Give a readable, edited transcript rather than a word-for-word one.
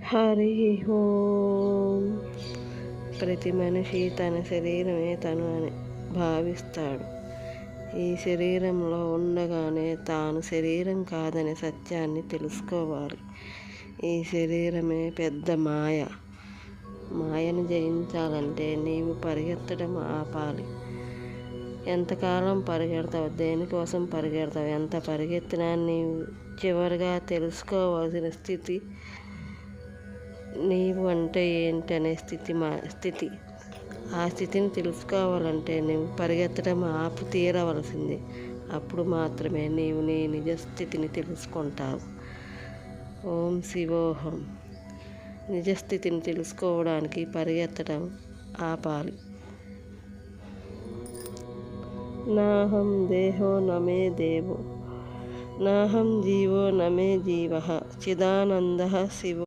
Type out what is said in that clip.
హరి ఓం. ప్రతి మనిషి తన శరీరమే తను అని భావిస్తాడు. ఈ శరీరంలో ఉండగానే తాను శరీరం కాదనే సత్యాన్ని తెలుసుకోవాలి. ఈ శరీరమే పెద్ద మాయ. మాయను జయించాలంటే నీవు పరిగెత్తడం ఆపాలి. ఎంతకాలం పరిగెడతావు? దేనికోసం పరిగెడతావు? ఎంత పరిగెత్తినా నీవు చివరిగా తెలుసుకోవాల్సిన స్థితి నీవు అంటే ఏంటనే స్థితి. ఆ స్థితిని తెలుసుకోవాలంటే నువ్వు పరిగెత్తడం ఆపు తీరవలసింది. అప్పుడు మాత్రమే నీవు నీ నిజస్థితిని తెలుసుకుంటావు. ఓం శివోహం. నిజస్థితిని తెలుసుకోవడానికి పరిగెత్తడం ఆపాలి. నాహం దేహో నమే దేవో, నాహం జీవో నమే జీవః, చిదానందః శివో.